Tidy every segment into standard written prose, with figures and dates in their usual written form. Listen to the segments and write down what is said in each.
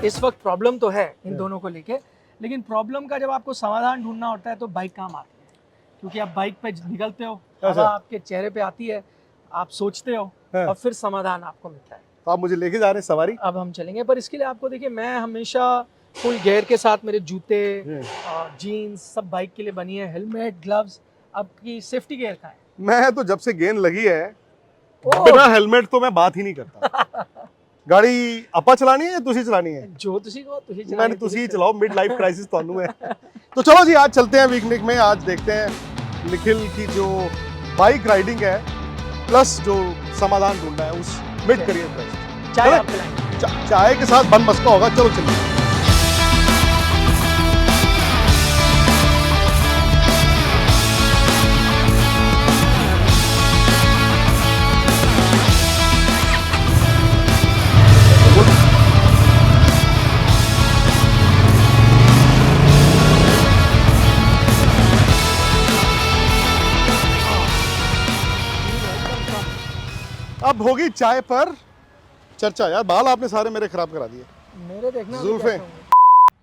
इस वक्त प्रॉब्लम तो है इन दोनों को लेके, लेकिन प्रॉब्लम का जब आपको समाधान ढूंढना होता है तो बाइक काम आती है, क्योंकि आप बाइक पे निकलते हो, हवा आपके चेहरे पे आती है, आप सोचते हो और फिर समाधान आपको मिलता है। तो आप मुझे लेके जा रहे हैं सवारी? अब हम चलेंगे, पर इसके लिए आपको देखिए, मैं हमेशा फुल गियर के साथ, मेरे जूते, जीन्स सब बाइक के लिए बनी है, हेलमेट, ग्लव्स। आपकी सेफ्टी गियर कहाँ है? मैं तो जब से गेंद लगी है बिना हेलमेट तो मैं बात ही नहीं करता। गाड़ी अपा चलानी है या तुसी चलानी है? जो तुसी को तुसी चलानी, मैंने तुसी चलाओ, मिड लाइफ क्राइसिस तो है। तो चलो जी, आज चलते हैं वीकनिक में। आज देखते हैं निखिल की जो बाइक राइडिंग है प्लस जो समाधान ढूंढना है उस मिड करियर क्राइसिस। चाय के साथ बन मस्का होगा। चलो चलिए। अब होगी चाय पर चर्चा। यार बाल आपने सारे मेरे खराब करा दिए। मेरे देखना जुल्फे।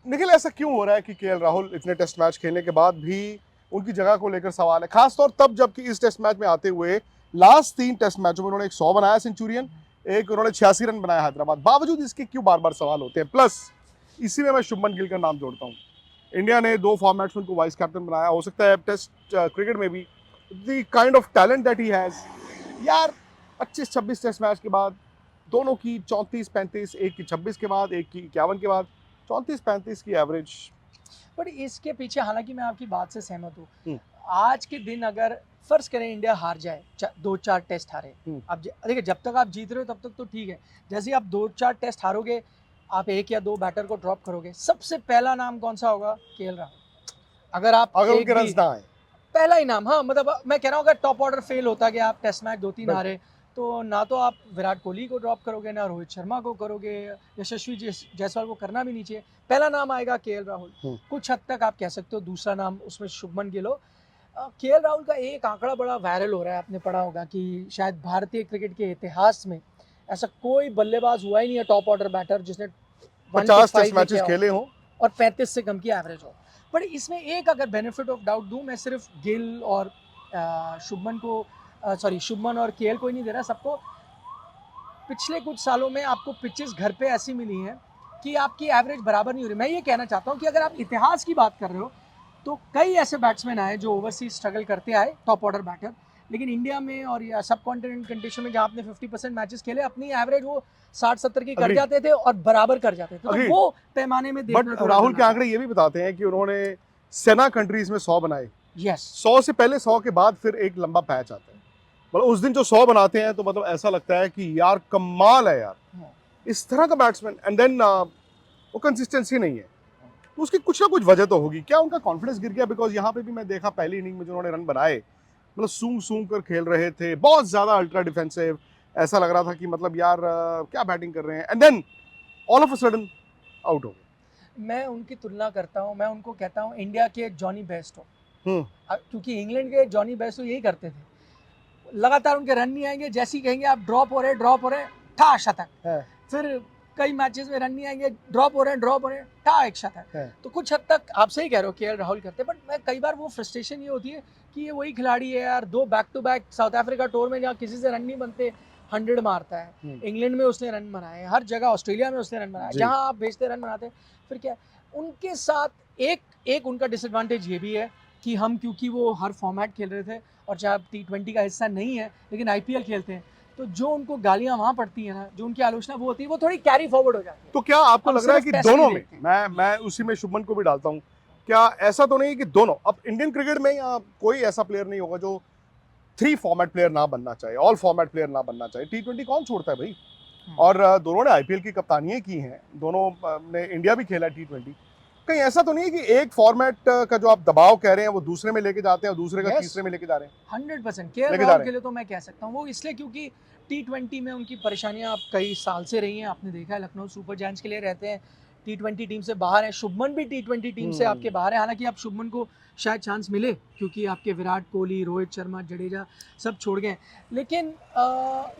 निखिल, ऐसा क्यों हो रहा है कि केएल राहुल इतने टेस्ट मैच खेलने के बाद भी उनकी जगह को लेकर सवाल है, खासतौर तब जबकि इस टेस्ट मैच में आते हुए लास्ट 3 टेस्ट मैचों में उन्होंने एक 100 बनाया सेंचुरियन, एक उन्होंने 86 रन बनाया हैदराबाद। बावजूद इसके क्यों बार बार सवाल होते हैं? प्लस इसी में मैं शुभमन गिल का नाम जोड़ता हूँ। इंडिया ने 2 फॉर्मेट्स में उनको वाइस कैप्टन बनाया। हो सकता है टेस्ट क्रिकेट में भी the kind of talent that he has. यार 25-26 टेस्ट मैच के बाद दोनों की 34-35, एक की 26 के बाद, एक की 51 के बाद 34-35 की एवरेज। बट इसके पीछे, हालांकि मैं आपकी बात से सहमत हूँ, आज के दिन अगर फर्ज करें इंडिया हार जाए, 2-4 टेस्ट हारे, अब देखिए जब तक आप जीत रहे हो तब तक तो ठीक है, जैसे आप 2-4 टेस्ट हारोगे, आप 1 या 2 बैटर को ड्रॉप करोगे, सबसे पहला नाम कौन सा होगा? केएल राहुल। अगर उनके रन्स ना आए, पहला ही नाम। हाँ, मतलब मैं कह रहा हूँ अगर टॉप ऑर्डर फेल होता कि आप टेस्ट मैच 2-3 हारे, तो ना तो आप विराट कोहली को ड्रॉप करोगे, ना रोहित शर्मा को करोगे, यशस्वी जायसवाल को करना भी नहीं चाहिए। पहला नाम आएगा केएल राहुल। कुछ हद तक आप कह सकते हो दूसरा नाम उसमें शुभमन गिल हो। केएल राहुल का एक आंकड़ा बड़ा वायरल हो रहा है, आपने पढ़ा होगा कि शायद भारतीय क्रिकेट के इतिहास में ऐसा कोई बल्लेबाज हुआ ही नहीं है, टॉप ऑर्डर बैटर, जिसने 50 टेस्ट मैचेस खेले हो और 35 से कम की एवरेज हो। बट इसमें एक अगर बेनिफिट ऑफ डाउट दूं, मैं सिर्फ गिल और शुभमन और केएल को ही नहीं दे रहा, सबको। पिछले कुछ सालों में आपको पिचेस घर पे ऐसी मिली हैं कि आपकी एवरेज बराबर नहीं हो रही। मैं ये कहना चाहता हूँ कि अगर आप इतिहास की बात कर रहे हो तो कई ऐसे बैट्समैन आए जो ओवरसीज स्ट्रगल करते आए, टॉप ऑर्डर बैटर, लेकिन इंडिया में और या सब कॉन्टिनेंट कंडीशन में जहाँ आपने 50% मैचेस खेले, अपनी एवरेज वो 60-70 की कर जाते थे और बराबर कर जाते थे। तो वो पैमाने में देखना। बट राहुल के आंकड़े ये भी बताते हैं कि उन्होंने सेना कंट्रीज में 100 बनाए। यस, 100 से पहले 100 के बाद फिर एक लंबा पैच आता है। मतलब उस दिन जो 100 बनाते हैं तो मतलब ऐसा लगता है कि यार कमाल है यार, इस तरह का बैट्समैन। एंड देन वो कंसिस्टेंसी नहीं है, तो उसकी कुछ ना कुछ वजह तो होगी। क्या उनका कॉन्फिडेंस गिर गया? बिकॉज यहाँ पे भी मैं देखा पहली इनिंग में जो उन्होंने रन बनाए, मतलब सूंघ सूंघ कर खेल रहे थे, बहुत ज्यादा अल्ट्रा डिफेंसिव। ऐसा लग रहा था कि मतलब यार क्या बैटिंग कर रहे हैं। And then all of a sudden out हो गए। मैं उनकी तुलना करता हूँ, मैं उनको कहता हूँ इंडिया के जॉनी बेस्टो, क्योंकि इंग्लैंड के जॉनी बेस्टो यही करते थे, लगातार उनके रन नहीं आएंगे, जैसे ही कहेंगे आप ड्रॉप हो रहे ठा शतक, फिर कई मैचेस में रन नहीं आएंगे, ड्रॉप हो रहे ठा एक शतक। तो कुछ हद तक आप सही कह रहे हो केएल राहुल करते, बट मैं कई बार वो फ्रस्ट्रेशन ये होती है कि ये वही खिलाड़ी है यार, 2 back to back South Africa tour में जहाँ किसी से रन नहीं बनते 100 मारता है, इंग्लैंड में उसने रन बनाए, हर जगह ऑस्ट्रेलिया में उसने रन बनाए, जहाँ आप भेजते रन बनाते, फिर क्या उनके साथ एक उनका डिसएडवांटेज ये भी है कि हम, क्योंकि वो हर फॉर्मेट खेल रहे थे और चाहे T20 का हिस्सा नहीं है लेकिन IPL खेलते हैं, तो जो उनको गालियां वहां पड़ती है ना, जो उनकी आलोचना वो होती है, वो थोड़ी कैरी फॉरवर्ड हो जाती है। तो क्या आपको लग रहा है कि दोनों में, मैं उसी में शुभमन को भी डालता हूँ, क्या ऐसा तो नहीं कि दोनों, अब इंडियन क्रिकेट में कोई ऐसा प्लेयर नहीं होगा जो 3 फॉर्मेट प्लेयर ना बनना चाहिए, ऑल फॉर्मेट प्लेयर ना बनना चाहिए? T20 कौन छोड़ता है भाई? और दोनों ने IPL की कप्तानियां की हैं, दोनों ने इंडिया भी खेला T20। कहीं ऐसा तो नहीं है कि एक फॉर्मेट का जो आप दबाव कह रहे हैं वो दूसरे में लेके जाते हैं और दूसरे का तीसरे में लेके जा रहे हैं? 100% केएल राहुल के लिए तो मैं कह सकता हूँ वो इसलिए क्योंकि T20 में उनकी परेशानियां अब कई साल से रही हैं, आपने देखा है, लखनऊ सुपर जायंट्स के लिए रहते हैं, T20 टीम से बाहर हैं, शुभमन भी T20 टीम से आपके बाहर है। हालांकि आप शुभमन को शायद चांस मिले क्योंकि आपके विराट कोहली, रोहित शर्मा, जडेजा सब छोड़ गए, लेकिन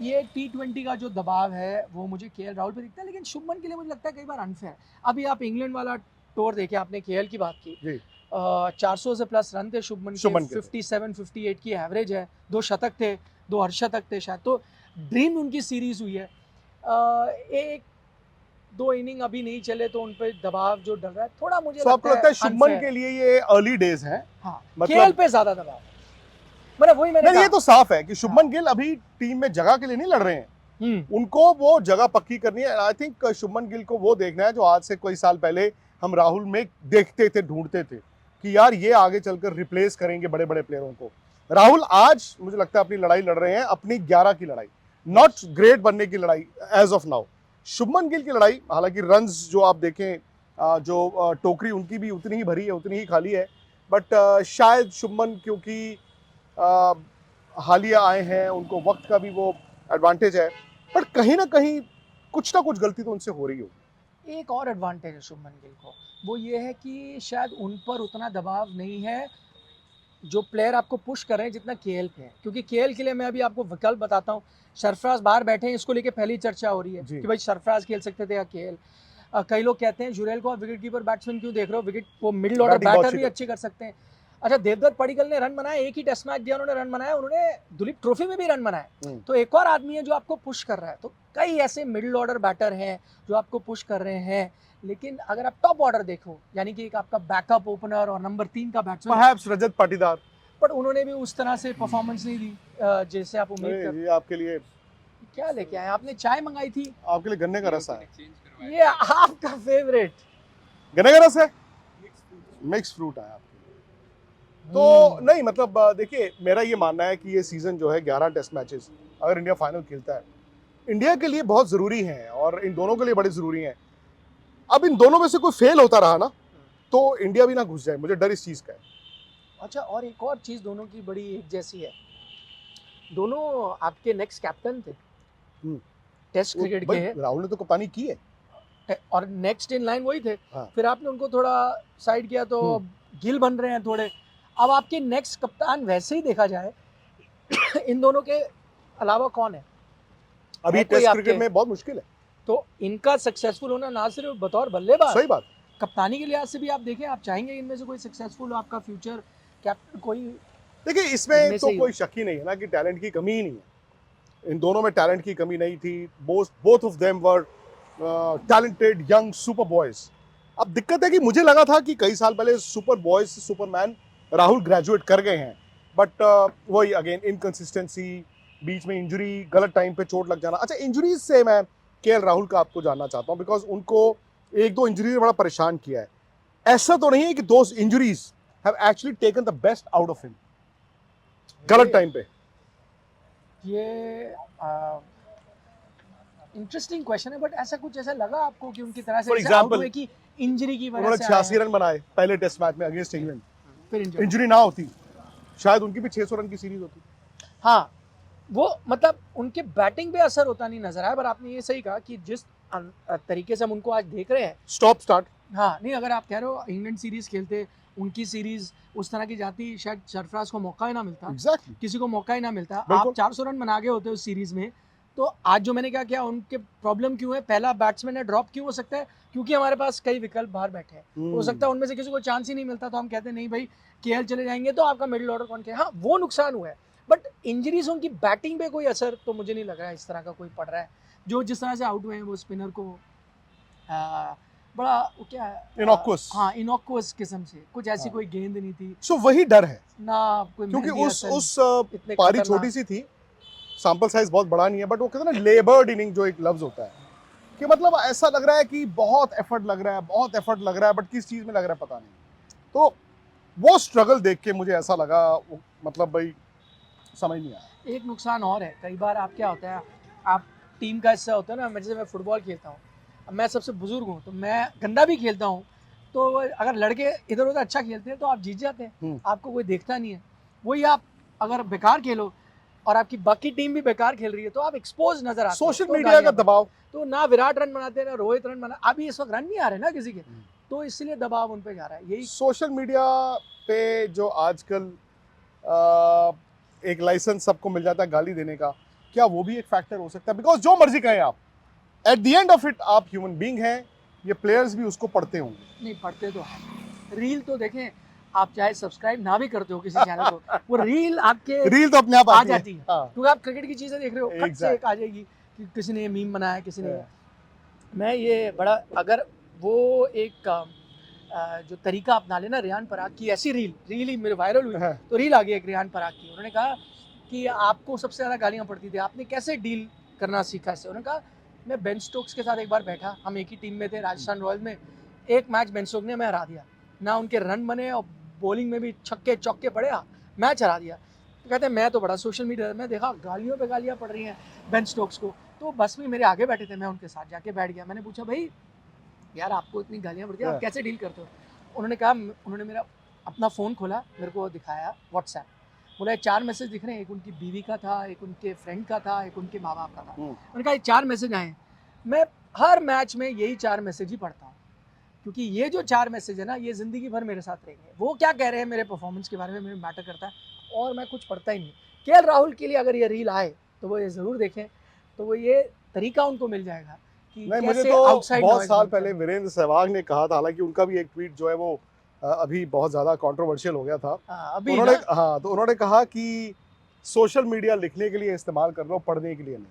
ये T20 का जो दबाव है वो मुझे केएल राहुल पे दिखता है। लेकिन शुभमन के लिए मुझे लगता है कई बार अनफेयर। अभी आप इंग्लैंड वाला टूर देखे, आपने केएल की बात की, 400 से प्लस रन थे शुभमन के, 57-58 की एवरेज है, 2 शतक थे, 2 अर्धशतक थे शायद, तो ड्रीम उनकी सीरीज हुई है। एक 2 इनिंग अभी नहीं चले तो उन पर दबाव जो डल रहा है थोड़ा मुझे आपको लगता है शुभमन के लिए ये अर्ली डेज हैं? हाँ, मतलब केएल पे ज्यादा दबाव, मतलब वही मैंने नहीं, ये तो साफ है कि शुभमन गिल अभी टीम में जगह के लिए नहीं लड़ रहे हैं, उनको वो जगह पक्की करनी है। आई थिंक शुभमन गिल को वो देखना है जो आज से कोई साल पहले हम राहुल में देखते थे, ढूंढते थे कि यार ये आगे चलकर रिप्लेस करेंगे बड़े बड़े प्लेयरों को। राहुल आज मुझे लगता है अपनी लड़ाई लड़ रहे हैं, अपनी 11 की लड़ाई, नॉट ग्रेट बनने की लड़ाई as of now. Shubman Gill की लड़ाई, हालांकि रन्स जो आप देखें, जो टोकरी उनकी भी उतनी ही भरी है, उतनी ही खाली है, बट शायद शुभमन क्योंकि हालिया आए हैं, उनको वक्त का भी वो एडवांटेज है, पर कहीं ना कुछ गलती तो उनसे हो रही होगी। एक और एडवांटेज है शुभमन गिल को, वो ये है कि शायद उन पर उतना दबाव नहीं है जो प्लेयर आपको पुश कर रहे हैं जितना केएल पे है। क्योंकि केएल के लिए मैं अभी आपको विकल्प बताता हूँ, सरफराज बाहर बैठे हैं, इसको लेके पहली चर्चा हो रही है कि भाई सरफराज खेल सकते थे या केएल। कई लोग कहते हैं जुरेल को आप विकेट कीपर बैट्समैन क्यों देख रहे हो, विकेट वो मिडिल ऑर्डर बैटर भी अच्छे कर सकते हैं। अच्छा, देवदत्त पडिक्कल ने रन बनाए, एक ही टेस्ट मैच दिया उन्होंने रन बनाया, उन्होंने दुलीप ट्रॉफी में भी रन बनाए, तो एक और आदमी है जो आपको पुश कर रहा है। तो कई ऐसे मिडिल ऑर्डर बैटर हैं जो आपको पुश कर रहे हैं। लेकिन अगर आप टॉप ऑर्डर देखो, यानी कि एक आपका बैकअप ओपनर और नंबर 3 का बैट्समैन, परहैप्स रजत पाटीदार, पर उन्होंने भी उस तरह से परफॉर्मेंस नहीं दी जैसे आप उम्मीद करते। ये आपके लिए क्या लेके आए आपने? चाय मंगाई थी, आपके लिए गन्ने का रस है, ये आपका फेवरेट गन्ने का रस है, मिक्स फ्रूट है आपके लिए। तो नहीं, मतलब देखिए, मेरा ये मानना है कि ये सीजन जो है 11 टेस्ट मैचेस अगर इंडिया फाइनल खेलता है, इंडिया के लिए बहुत जरूरी है और इन दोनों के लिए बड़े जरूरी हैं। अब इन दोनों में से कोई फेल होता रहा ना तो इंडिया भी ना घुस जाए, मुझे डर इस चीज का है। अच्छा, और एक और चीज दोनों की बड़ी एक जैसी है, दोनों आपके नेक्स्ट कैप्टन थे टेस्ट क्रिकेट के। राहुल ने तो कप्तानी की है और नेक्स्ट इन लाइन वही थे। हाँ। फिर आपने उनको थोड़ा साइड किया तो गिल बन रहे हैं थोड़े। अब आपके नेक्स्ट कप्तान वैसे ही देखा जाए इन दोनों के अलावा कौन है? अभी टेस्ट क्रिकेट में बहुत मुश्किल है। तो इनका सक्सेसफुल होना ना सिर्फ बतौर बल्लेबाज, सही बात, कप्तानी के लिहाज से भी आप देखें, आप चाहेंगे इनमें से कोई सक्सेसफुल हो आपका फ्यूचर कैप्टन कोई? देखिए, इसमें तो कोई शक ही नहीं है ना कि टैलेंट की कमी ही नहीं है। इन दोनों में टैलेंट की कमी नहीं थी। Both of them were talented young super boys. अब दिक्कत है कि मुझे लगा था कि कई साल पहले सुपर बॉयज से सुपरमैन राहुल ग्रेजुएट कर गए हैं, बट वही अगेन इनकंसिस्टेंसी, बीच में इंजरी, गलत टाइम पे चोट लग जाना। अच्छा, इंजरीज से मैं केएल राहुल का आपको जानना चाहता हूँ, बिकॉज उनको 1-2 इंजरी ने बड़ा परेशान किया है। ऐसा तो नहीं है कि those injuries have actually taken the best out of him गलत टाइम पे? ये इंटरेस्टिंग क्वेश्चन है, बट ऐसा कुछ ऐसा लगा आपको कि उनकी तरह से फॉर एग्जांपल कि इंजरी की वजह उन्होंने से 86 रन बनाए पहले टेस्ट मैच में अगेंस्ट इंग्लैंड, फिर इंजरी ना होती शायद उनकी भी 600 रन की सीरीज होती। हाँ, वो मतलब उनके बैटिंग पे असर होता नहीं नजर आया, पर आपने ये सही कहा कि जिस तरीके से हम उनको आज देख रहे हैं, स्टॉप स्टार्ट। हाँ, नहीं, अगर आप कह रहे हो इंग्लैंड सीरीज खेलते, उनकी सीरीज उस तरह की जाती, शायद सरफराज को मौका ही ना मिलता, exactly. किसी को मौका ही ना मिलता। आप 400 रन बना गए होते उस सीरीज में, तो आज जो मैंने क्या किया, उनके प्रॉब्लम क्यों है, पहला बैट्समैन है ड्रॉप क्यों हो सकता है? क्योंकि हमारे पास कई विकल्प बाहर बैठे हैं। हो सकता है उनमें से किसी को चांस ही नहीं मिलता, तो हम कहते नहीं भाई केएल चले जाएंगे तो आपका मिडिल ऑर्डर कौन क्या? हाँ, वो नुकसान हुआ है, बट इंजरीज उनकी बैटिंग पे कोई असर तो मुझे नहीं लग रहा है इस तरह का कोई पड़ रहा है। जो जिस तरह से आउट हुए हैं वो स्पिनर को बड़ा क्या है, इनॉक्वस, हाँ, इनॉक्वस किस्म से, कुछ ऐसी कोई गेंद नहीं थी। सो वही डर है ना कोई, क्योंकि उस पारी छोटी सी थी, सैंपल साइज बहुत बड़ा नहीं है, बट वो कहते हैं ना लेबर्ड इनिंग, जो एक लफ्ज होता है कि मतलब ऐसा लग रहा है कि बहुत एफर्ट लग रहा है, बट किस चीज में लग रहा है पता नहीं। तो वो स्ट्रगल देख के मुझे ऐसा लगा, मतलब भाई समझ नहीं आया। एक नुकसान और है, कई बार आप क्या होता है, आप टीम का हिस्सा होता है ना, जैसे मैं फुटबॉल खेलता हूँ, मैं सबसे बुजुर्ग हूँ तो मैं गंदा भी खेलता हूँ, तो अगर लड़के इधर उधर अच्छा खेलते हैं तो आप जीत जाते हैं, आपको कोई देखता नहीं है। वही आप अगर बेकार खेलो और आपकी बाकी टीम भी बेकार खेल रही है तो आप एक्सपोज नजर आते हैं। सोशल तो मीडिया का गालियां दबाव, तो ना विराट रन बनाते हैं ना रोहित रन बना, अभी इस वक्त रन नहीं आ रहे ना किसी के, तो इसलिए दबाव उन पे जा रहा है। यही सोशल मीडिया पे जो आजकल आ, एक लाइसेंस सबको मिल जाता है गाली देने का, क्या वो भी एक फैक्टर हो सकता है? बिकॉज जो मर्जी कहें आप, at the end of it आप ह्यूमन बीइंग हैं, ये प्लेयर्स भी उसको पढ़ते होंगे। नहीं पढ़ते तो है। रील तो देखें, आप चाहे सब्सक्राइब ना भी करते हो किसी चैनल को, वो रील आपके रील तो अपने आप आ आती जाती है, हाँ। क्योंकि आप क्रिकेट की चीजें देख रहे हो, खट से Exactly. एक आ जाएगी कि किसी ने मीम बनाया, किसी ने। मैं ये बड़ा, अगर वो एक जो तरीका अपना लेना रियान पराग की, ऐसी रील ही मेरे वायरल हुई, हाँ। तो रील आ गई एक रियान पराग की, उन्होंने कहा कि आपको सबसे ज़्यादा गालियाँ पड़ती थी, आपने कैसे डील करना सीखा इससे? उन्होंने कहा मैं बेन स्टोक्स के साथ एक बार बैठा, हम एक ही टीम में थे राजस्थान रॉयल्स में, एक मैच बेन स्टोक्स ने मैं हरा दिया, ना उनके रन बने और बॉलिंग में भी छक्के चौके पड़े, मैच हरा दिया। तो कहते हैं मैं तो बड़ा सोशल मीडिया में देखा गालियों पे गालियाँ पड़ रही हैं बेन स्टोक्स को, तो बस में मेरे आगे बैठे थे, मैं उनके साथ जाके बैठ गया, मैंने पूछा भाई यार आपको इतनी गालियाँ पड़ती हैं, आप कैसे डील करते हो? उन्होंने कहा, उन्होंने मेरा अपना फ़ोन खोला, मेरे को दिखाया व्हाट्सएप, बोला 4 मैसेज दिख रहे हैं, एक उनकी बीवी का था, एक उनके फ्रेंड का था, एक उनके माँ बाप का था। उन्होंने कहा ये 4 मैसेज आए हैं, मैं हर मैच में यही 4 मैसेज ही पढ़ता हूँ, क्योंकि ये जो 4 मैसेज है ना, ये ज़िंदगी भर मेरे साथ रहेंगे। वो क्या कह रहे हैं मेरे परफॉर्मेंस के बारे में मेरे मैटर करता है, और मैं कुछ पढ़ता ही नहीं। केएल राहुल के लिए अगर ये रील आए तो वो ये ज़रूर देखें, तो वो ये तरीका उनको मिल जाएगा कि नहीं, मुझे कैसे तो आउटसाइड बहुत नॉइज़ साल बनता पहले है। वीरेंद्र सहवाग ने कहा था, हालांकि उनका भी एक ट्वीट जो है वो अभी बहुत ज़्यादा कंट्रोवर्शियल हो गया था। हाँ, तो अभी उन्होंने ना हाँ, तो उन्होंने कहा कि सोशल मीडिया लिखने के लिए इस्तेमाल कर लो, पढ़ने के लिए नहीं।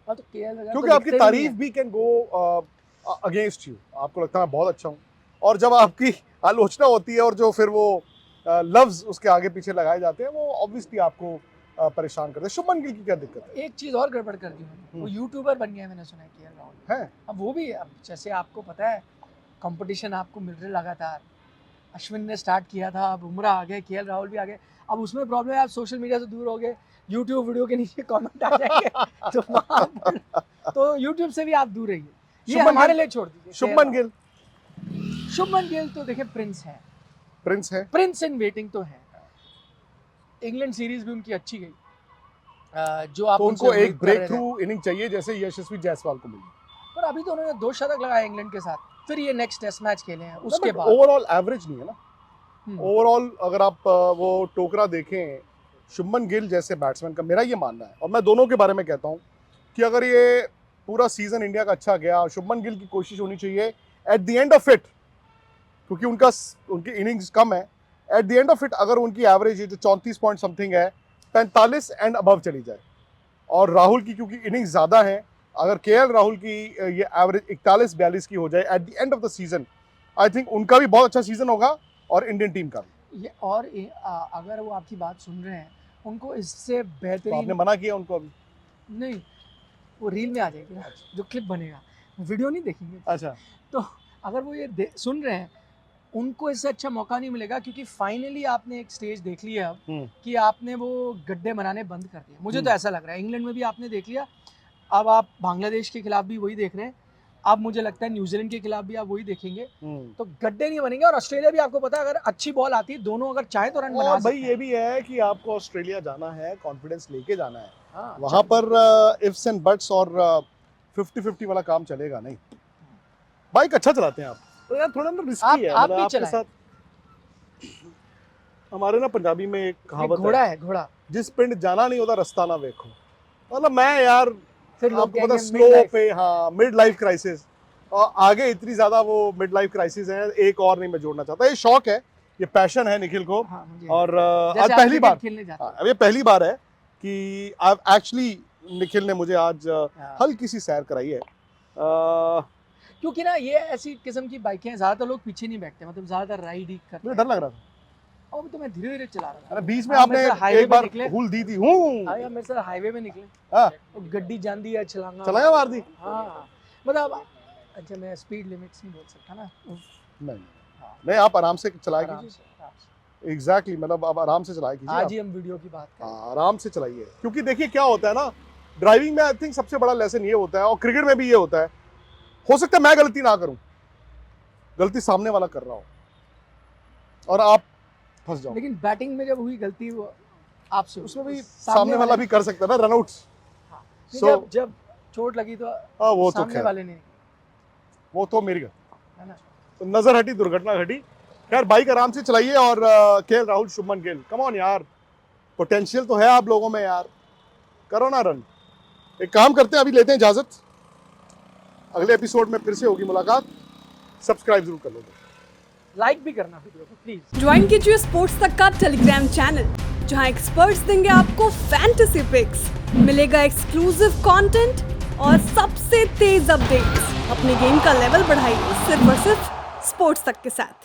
हाँ, तो केएल वगैरह क्योंकि तो आपकी लिखते भी नहीं तारीफ है। भी कैन गो अगेंस्ट यू, आपको लगता है मैं बहुत अच्छा हूँ, और जब आपकी आलोचना होती है और जो फिर वो लफ्ज उसके आगे पीछे लगाए जाते हैं, वो ऑब्वियसली आपको परेशान करते हैं। शुभमन गिल की क्या दिक्कत है? एक चीज़ और गड़बड़ कर दी उन्होंने, वो यूट्यूबर बन गया है, मैंने सुना है केएल राहुल। हैं? अब वो भी, अब जैसे आपको पता है कंपटीशन आपको मिल रहा है लगातार, अश्विन ने स्टार्ट किया था, अब बुमराह आ गए, केएल राहुल भी आ गए। अब उसमें प्रॉब्लम है, आप सोशल मीडिया से दूर हो गए, यूट्यूब वीडियो के नीचे कमेंट आ जाएंगे तो वहाँ पर तो यूट्यूब से भी आप दूर रहिए, ये शुभमन हमारे गिल- लिए छोड़ दीजिए। शुभमन गिल शुभमन गिल तो देखिए प्रिंस है, प्रिंस है। प्रिंस इन वेटिंग तो है। इंग्लैंड सीरीज भी उनकी अच्छी गई, जो आप तो उनसे उनको एक उम्मीद कर ब्रेक रहे थे। थ्रू इनिंग चाहिए जैसे यशस्वी जायसवाल को मिली। पर अभी तो उन्होंने 2 शतक लगाए इंग्लैंड के साथ, फिर ये नेक्स्ट टेस्ट मैच खेले हैं उसके बाद। ओवरऑल एवरेज नहीं है ना। हम्म, ओवरऑल अगर आप वो टोकरा देखें शुभमन गिल जैसे बैट्समैन का, मेरा ये मानना है, और मैं दोनों के बारे में कहता हूँ कि अगर ये पूरा सीजन इंडिया का अच्छा गया, शुभमन गिल की कोशिश होनी चाहिए at the end of it, क्योंकि उनकी इनिंग्स कम है, at the end of it अगर उनकी एवरेज जो 34 पॉइंट समथिंग है, 45 एंड अबव चली जाए, और राहुल की क्योंकि इनिंग्स ज़्यादा है, अगर केएल राहुल की ये एवरेज 41-42 की हो जाए at the end of the season, I think उनका भी बहुत अच्छा सीजन होगा और इंडियन टीम का भी। ये और अगर वो आपकी बात सुन रहे हैं, उनको इससे तो बेहतरीन आपने मना किया उनको अभी? नहीं, वो रील में आ जाएगी ना, जो क्लिप बनेगा, वीडियो नहीं देखेंगे। अच्छा, तो अगर वो ये सुन रहे हैं, उनको इससे अच्छा मौका नहीं मिलेगा, क्योंकि फाइनली आपने एक स्टेज देख लिया अब कि आपने वो गड्ढे बनाने बंद कर दिए। मुझे तो ऐसा लग रहा है, इंग्लैंड में भी आपने देख लिया, अब आप बांग्लादेश के खिलाफ भी वही देख रहे हैं, अब मुझे लगता है न्यूजीलैंड के खिलाफ भी आप वही देखेंगे, तो गड्ढे नहीं बनेंगे। और ऑस्ट्रेलिया भी आपको पता है, अगर अच्छी बॉल आती है, दोनों अगर चाहे तो रन बना और सकते भाई हैं। ये भी है कि आपको ऑस्ट्रेलिया जाना है, कॉन्फिडेंस लेके जाना है, हाँ, वहां पर इफ्स एंड बट्स और 50-50 वाला काम चलेगा नहीं। बाइक अच्छा चलाते हैं आप, तो यार थोड़ा ना रिस्की है, आप मतलब भी आपके चलाएं। साथ। हमारे ना पंजाबी में एक ये कहावत घोड़ा है, है, घोड़ा। जिस पिंड जाना नहीं होता रास्ता ना देखो। मतलब मैं यार, फिर लोग आपको पता कहेंगे स्लो midlife। पे, हाँ, मिड लाइफ क्राइसिस, और आगे इतनी ज्यादा वो मिड लाइफ क्राइसिस है, एक और नहीं मैं जोड़ना चाहता। ये शौक है, ये पैशन है निखिल को, हाँ, मुझे और जैसे आज आप पहली क्रिकेट बार, खेलने जाते हाँ, अब ये पहली बार है कि आप एक्चुअली निखिल ने मुझे आज हाँ। हल्की सी सैर कराई है। क्योंकि ना ये ऐसी किस्म की बाइकें हैं, ज्यादातर लोग पीछे नहीं बैठते, मतलब ज्यादातर राइड ही करते मुझे हैं। डर लग रहा था, और तो मैं धीरे धीरे चला रहा था। अरे बीच में हाँ, आपने मेरे साथ हाईवे एक पे बार निकले। हुल दी थी, हूँ हाँ यार, मेरे साथ हाईवे में निकले, हाँ, तो गड्डी जान है छलांगा चलाया मार दी। हाँ, मतलब अच्छा, मैं स्पीड लिमिट्स नहीं बोल सकता ना। नहीं हाँ, नहीं, आप आराम से चलाया आराम कीजिए, से, आराम से। एग्जैक्टली, मतलब आप आराम से चलाया कीजिए, आज आप। ही हम वीडियो की बात करें। हाँ, आराम से चलाइए, क्योंकि देखिए क्या होता है ना, ड्राइविंग में आई थिंक सबसे बड़ा लेसन ये होता है, और क्रिकेट में भी ये होता है, हो सकता है मैं गलती ना करूं, गलती सामने वाला कर रहा हो और आप फंस जाओ। लेकिन बैटिंग में जब हुई गलती, वो आपसे उसमें भी सामने वाला भी कर सकता है ना रनआउट्स। जब चोट लगी तो वो तो सामने वाले ने, वो तो मेरी है ना। तो नजर हटी, दुर्घटना घटी। खैर बाइक आराम से चलाइए और KL Rahul, Shubman Gill, come on यार, पोटेंशियल तो है आप लोगों में यार, करो ना रन। एक काम करते हैं, अभी लेते हैं इजाजत, अगले एपिसोड में फिर से होगी मुलाकात। सब्सक्राइब जरूर कर लो, लाइक भी करना वीडियो को प्लीज। ज्वाइन कीजिए स्पोर्ट्स तक का टेलीग्राम चैनल, जहां एक्सपर्ट्स देंगे आपको फैंटेसी पिक्स, मिलेगा एक्सक्लूसिव कंटेंट और सबसे तेज अपडेट्स। अपने गेम का लेवल बढ़ाइए सिर्फ और सिर्फ स्पोर्ट्स तक के साथ।